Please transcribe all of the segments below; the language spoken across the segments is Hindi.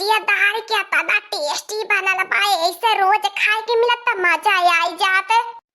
कटिया दाल क्या तना टेस्टी बनल बा। ऐसे रोज खाए के मिलत त मजा आई जात।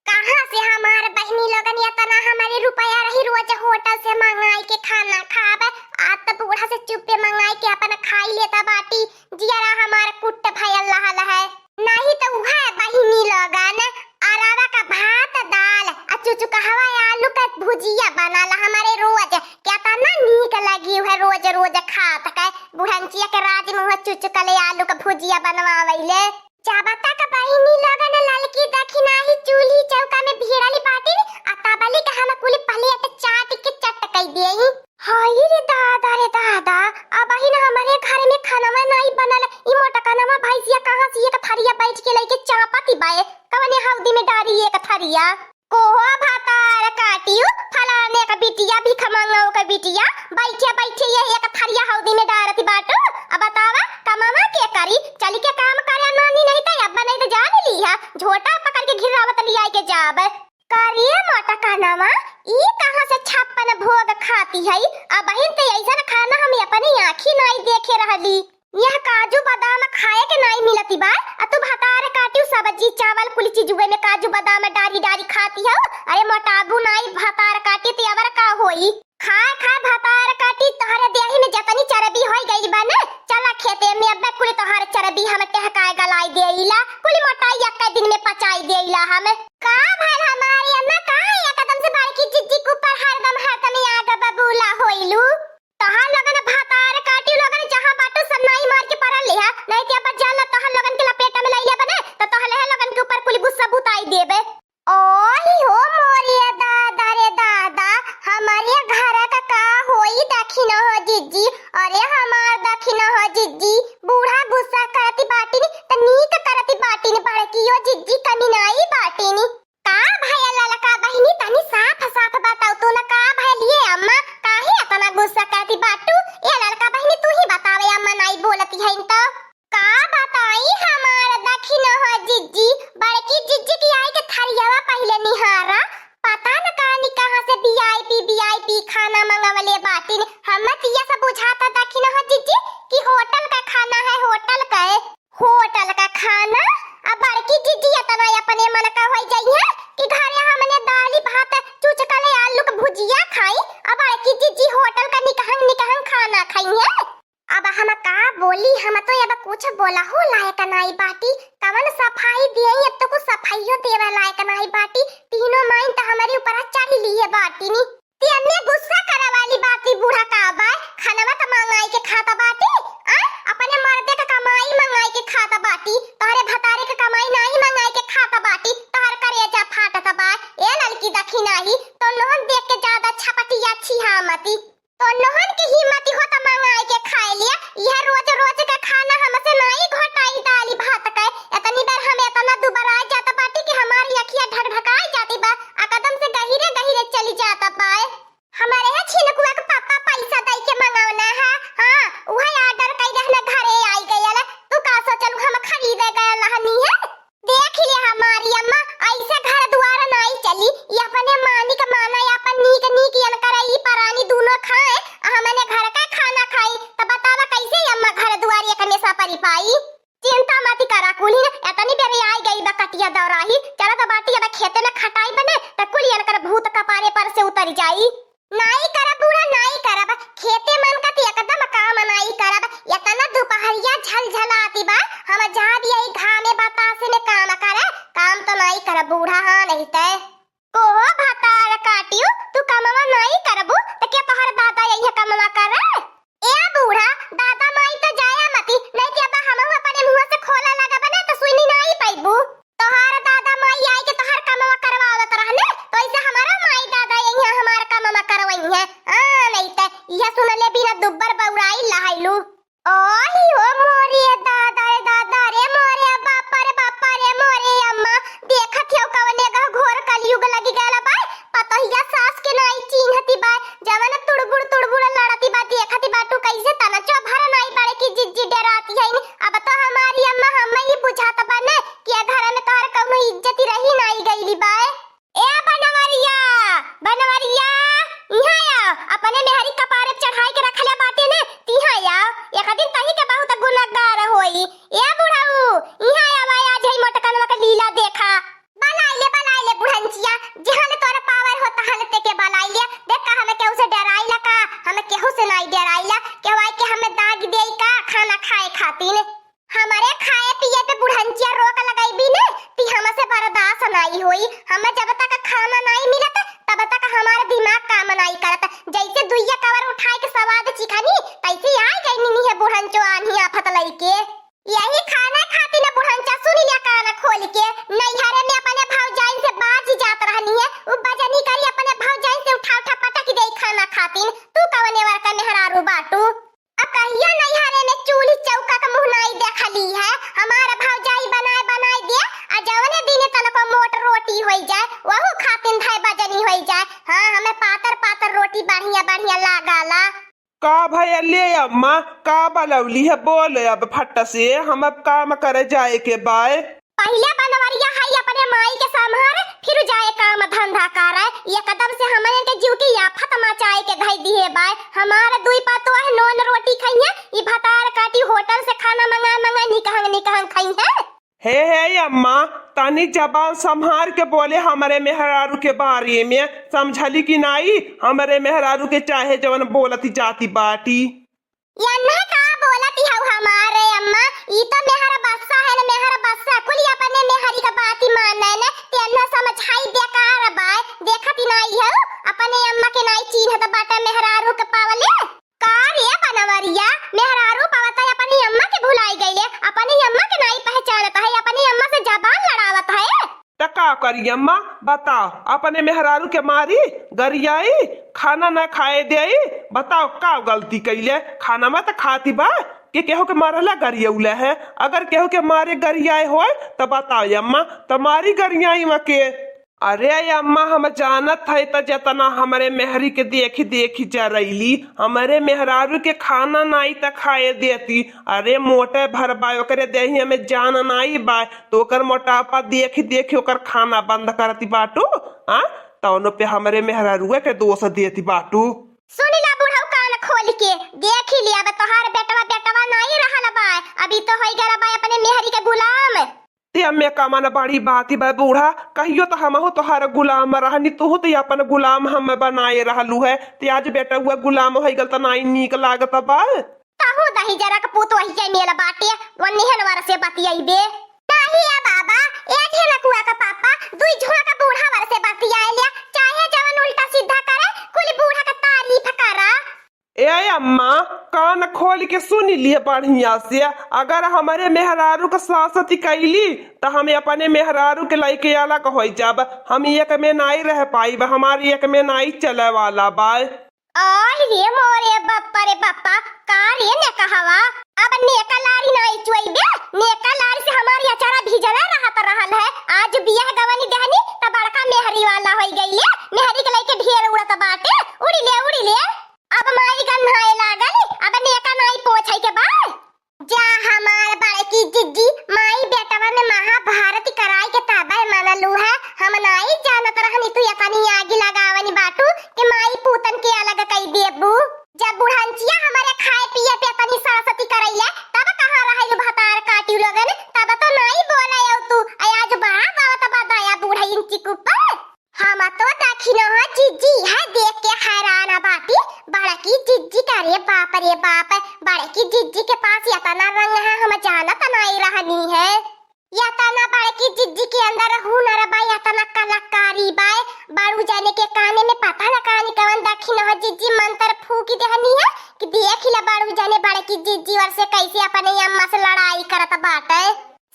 कहाँ से हमार बहनी लोगन या तना हमारे रुपया रही रोज होटल से मंगाई के खाना खावे। आज त बूढ़ा से चुप्पे मंगाई के अपन खाई लेता बाटी। जियारा हमार कुट भयल रहल है। नहीं तो उहा बहनी लोगन अरवा का भात दाल आ चुचुकहवा आलू का भुजिया बनाला हमारे रोज। क्या तना नीक लगी है रोज रोज खात के। बुढ़ंचिया के राज में चुचुकले आलू का भुजिया बनवावैले। चाबता का बहनी लोगन ललकी दखिना ही चूल्ही चौका में भिड़ली बाटी आ तबली का हम कुल प्लेट चाट के चटकई देई। हाय रे दादा अब ही ना हमारे घर में खाना नहीं बनल। ई मोटा कनमा भैंसिया कहां से एक थरिया बैठ के लेके चापाती बाए कवने हौदी में डारी एक थरिया। कोहो भातार काटियो फलाने का बिटिया भी खमंगाओ का बिटिया बैठे बैठे ये एक थरिया हौदी में डारती बाटो। अब बतावा कमावा के करी चली के काम करे नानी नहीं तो अब नहीं तो जान ली है झोटा पकड़ के घिरावत लिया के जाब। करिए मोटा कनमा ई कहां से छप्पन भोग खाती है। अब बहन ते ऐसा खाना हम अपनी आंखी नहीं देखे रहली। यह काजू बादाम खाए के नहीं मिलती बा। तू भातार काटियो सब्जी चावल कुल चीजुए में काजू बादाम डारी डारी खाती हो। अरे मोटाबू नहीं भातार काटी ते अवर का होई। खाए खा भातार काटी तोहरे देही में जतनी चर्बी होई गई बा न चला खेते में अब कुल तोहरे चर्बी हम टहकाए गलाई देइला कुल मोटाई एक दिन में पचाई देइला हम। का भल हमारी अम्मा का एकदम से बड़की जिज्जी के ऊपर हरदम आग बबूला होइलू। तहां लगन भातार काटी लगन जहां बाटो सब नाई मार के परल लिया नहीं ते अब जाला तहां लगन के लपेट में लइले बने तो तहले लगन के ऊपर कुल गुस्सा बुताई देबे। ओही हो मोरिया दादा रे दादा हमारे घर का होई दखिन हो जिज्जी। अरे हमार दखिन हो जिज्जी बूढ़ा गुस्सा करती बाटी त नीक करती बाटी ने बड़कियो जिज्जी कमी नाई बाटी नी। का भैया ललका बहिनी तनी साफ साफ बताओ तो ना का भैलिए अम्मा काहे इतना गुस्सा करती बाटू। ये ललका बहिनी तू ही बतावे अम्मा नाई बोलती है तो का बताई हमार दखिन हो जिज्जी बड़की जिज्जी की आई के थरियावा पहले निहारा पता न कहानी कहां से वीआईपी खाना मंगवले बाटी ने। हम तिया सब बुझाता दखिन हो जिज्जी कि होटल का खाना है होटल का खाना। अब बड़की जिज्जी इतना अपने मन का होई जाइए कि घरे हमने दाली भात चुचकले आलू का भुजिया खाई। अब बड़की जिज्जी होटल का निकहन खाना खाई है। अब हम का बोली हम तो अब कुछ बोला हो लायक नहीं बाटी कवन सफाई दिए अब तो कुछ सफाईयो देवे लायक नहीं बाटी। तीनों माइन तो हमारे ऊपर चढ़ ली है बाटी नी। तियन्ने गुस्सा करे वाली बाती बूढ़ा का बा खाना का मंगाई के खाता बाटी अपने मर्दे का कमाई मंगाई के खाता बाटी तोहरे भतारे का कमाई नहीं मंगाई के खाता बाटी तोहर करेजा फाटत बा। ए ललकी दखिना ही तो नोहन देख के ज्यादा छपटी अच्छी हामती तो नोहन की हिम्मत हो त मंगाई के खाए लिया। यह रोज रोज का खाना हमसे नहीं घटाई दाली भात का इतनी देर हमें इतना दुबरा जाता बाटी कि हमारी अखियां ढकढकाई जाती बा एकदम से गहिरे चली जाता बा। हमारे है छिनकुआ के पापा पैसा दई के मंगावना है। हां वही ऑर्डर कई रहना घरे आई गयल तू का सोचल हम खरीदे गयल हनी है। देख ले हमारी अम्मा ऐसे घर द्वार नहीं चली ये अपने मालिक माना या अपन नीक यन करई परानी दोनों खाए हमने घर का खाना खाई त बतावा कैसे अम्मा घर द्वार एक में सा परी पाई। चिंता मत करा कुली ने इतनी देर आई गई बा कटिया दौराही चला त बाटी अब खेते में खटाई बने त कुलियन कर भूत कपारे पर से उतर जाई। नाई करा बूढ़ा नाई करा खेते मन का एकदम काम नाई करा इतना दोपहरिया झलझलाती बा हम जा भी आई घामे बतासे में काम तो नाई करा बूढ़ा। हां नहीं ते कोहो भातार काटियो तू कमवा नाई करबू त के तोहर दादा यही कमवा करे। ए बूढ़ा दादा माई तो जाया मती नहीं कि अब हम अपने मुंह से खोला लगा बने तो सुनी नहीं पाइबू। तोहर दादा माई आई के तोहर कमवा करवावत रहने तो ऐसे हमारा माई दादा यही हमार कमवा करवई है। हां नहीं ते यह सुनले बिना दुब्बर बौराई लहाइलू। ओही हो मोरे दादा रे मोरे बापा रे मोरे अम्मा देखत हो कवने घोर कली हमारे खाए पिए पे बुढ़ंचिया रोक लगाई भी ने ती हमसे बर्दाश्त नहीं होई। हमें जब तक खाना नहीं मिलत तब तक हमारा दिमाग काम नहीं करत। जैसे दुइया कवर उठाए के स्वाद चिखानी तैसे आई गई नहीं है बुढ़ंचो आनी आफत लई के। यही खाना खाती ना बुढ़ंचा सुनी लिया कान खोल के नैहरे में अपने भौजाइन से बाजी जात रहनी है उ बजनी करी अपने भौजाइन से उठा उठा पटक दे खाना खातिन। तू कवने वार का मेहरारू बाटू अब कहिया नैहरे में चूल्ही चौका का मुंह नहीं देखली है। हमारा भौजाई बनाए बनाए दे आ जवने दिन तनको मोट रोटी होई जाए वहु खातिन धाय बजनी होई जाए। हां हमें पातर पातर रोटी बढ़िया बढ़िया लागाला। का भैया ले अम्मा का बलौली है बोल अब फट से हम अब काम करे जाए के बाय। पहले बनवरिया है अपने माई के संभार फिर जाए काम धंधा करे। ये कदम से हमारे के जीव की आफत मचाए के धई दी है बाय। हमारे दुई पातो है नॉन रोटी खाइए ई भतार काटी होटल से खाना मंगा मंगा निकहंग खाई है। हे अम्मा तानी जबान संभार के बोले हमारे मेहरारू के बारे में समझली कि नहीं। हमारे मेहरारू के चाहे जवन बोलती जाती बाटी यन्ना का बोलती है हमारे अम्मा ई तो मेहरा बस्सा है ना मेहरा बस्सा कुल अपने मेहरी का बात ही मानना है ना तेन्ना समझाई बेकार बाय देखती नहीं है अपने अम्मा के नहीं चीन है तो बाटा मेहरारू के पावले का रे बनवरिया मेहरारू पावता है अपनी अम्मा के भुलाई गईले अपनी अम्मा के नहीं पहचानता है अपनी अम्मा से जबान लड़ावत है। का करी अम्मा बताओ अपने मेहरारू के मारी गरियाई खाना ना खाए दे बताओ का गलती कैले खाना में तो खाती बा कि केहू के मारला गरियौले है। अगर केहू के मारे गरियाए हो तो बताओ अम्मा तुम्हारी गरियाई में के। अरे अम्मा हम जानत है तो जतना हमारे मेहरी के देखी देखी जरैली हमारे मेहरारू के खाना नहीं तो खाए देती। अरे मोटे भर बाय ओकरे देही में जान नहीं बाय तो ओकर मोटापा देखी देखी ओकर खाना बंद करती बाटू आ तौनो पे हमारे मेहरारू के दोष देती बाटू। सुनी ला बुढ़ऊ कान खोल के देख ही लिया तोहार बेटवा बेटवा नहीं रहल बाय अभी तो होई गला बाय अपने मेहरी के गुलाम। ते अम्मे का मन बड़ी बात बा बूढ़ा कहियो तो हम हो तोहार गुलाम रहनी तू तो अपन गुलाम हम बनाए रहलू है ते आज बेटा हुआ गुलाम हो गल तो नहीं नीक लागत बा। ताहू दही जरा का पुत वही के मेला बाटे वन्नीहन वार से बतियाइबे नहीं है बाबा ए ढेला कुआ का पापा दुई झोला का बूढ़ा वार से बतियाए लिया चाहे जवन उल्टा सीधा करे कुल बूढ़ा का तारीफ करा। ए अम्मा कान खोल के सुन लिए बढ़िया से अगर हमारे मेहरारू का सासती कैली तो हमें अपने मेहरारू के लाइके अलग हो जब हम एक में नहीं रह पाई हमारी एक में नहीं चले वाला बाय। और रे मोरे बप्पा रे बप्पा का रे ने कहवा अब नेका लारी नहीं चुइबे नेका लारी से हमारी अचारा भिजला रहल है। आज बियाह गवानी दहनी त बड़का मेहरी वाला होई गईले मेहरी के लाइके ढेर उड़त बाटे उड़ी ले अब माई गन्हाए लागल अब नेका नहीं पोछै के बा जा हमार बड़की जिज्जी माई बेटवा में महाभारत कराई के ताबे मनलू है। हम नहीं जानत रहनी तू यतनी आगी लगावनी बाटू कि माई पूतन के अलग कई देबू। जब बुढ़ंचिया हमारे खाए पिए पे अपनी सासती करैले तब कहां रहल भतार काटी लगन तब तो नहीं बोले तू आज बड़ा बात बताया बुढ़ई चिकुप्पा हम तो दखिनो है जिज्जी है देख के हैरान बाटी बड़की जिज्जी का रे बाप बड़की जिज्जी के पास यतना रंग है हम जानत नहीं रहनी है। यतना बड़की जिज्जी के अंदर हुनर बा यतना कलाकारी बा बारू जाने के काने में पता न कानी कवन दखिनो है जिज्जी मंत्र फूकी देहनी है कि देख ले बारू जाने बड़की जिज्जी और से कैसे अपने अम्मा से लड़ाई करत बाटे।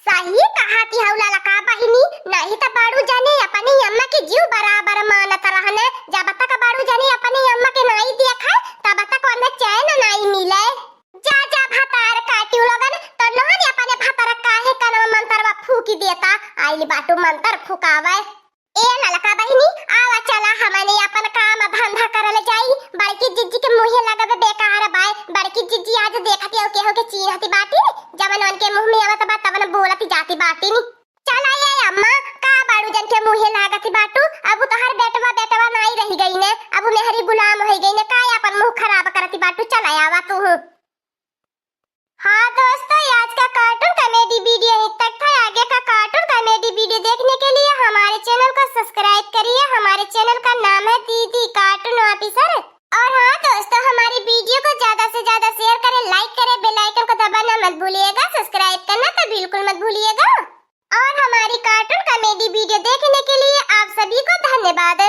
सही कहाती हौला लका बहिनी नहीं तो बारू जाने अपनी अम्मा के जीव बराबर मानत रहने जब तक बारू जाने अपनी अम्मा के नहीं देखा तब तक उन्हें चैन नहीं मिले। जा जा भतार काटी लगन तो नहने अपने भतार काहे कनो मंत्रवा फूकी देता आइली बाटू मंत्र फुकावे। ए ललका बहिनी आवा चला हमने अपन काम धंधा करले जाई बड़की जिज्जी के मुंह लगबे बेकार बाय बड़की जिज्जी आज देखती हो केहू के चीरती बाटी जवन उनके मुंह में आवत बा तवन बोलती जाती बाटी नी। चला ये अम्मा का बाड़ू जन के मुंह लागती बाटू अब तोहर बेटवा नहीं रही गई ने अब मेहरी गुलाम हो गई ने का अपन मुंह खराब करती बाटू चला आवा तू। हाँ दोस्तों आज का कार्टून कॉमेडी वीडियो यहीं तक था। आगे का कार्टून कॉमेडी वीडियो देखने के लिए हमारे चैनल को सब्सक्राइब करिए। हमारे चैनल का नाम है दीदी कार्टून ऑफिसर। और हाँ दोस्तों हमारी वीडियो को ज्यादा से ज्यादा शेयर करें लाइक करें बेल आइकन को दबाना मत भूलिएगा। सब्सक्राइब करना तो बिल्कुल मत भूलिएगा। और हमारी कार्टून कॉमेडी वीडियो देखने के लिए आप सभी को धन्यवाद।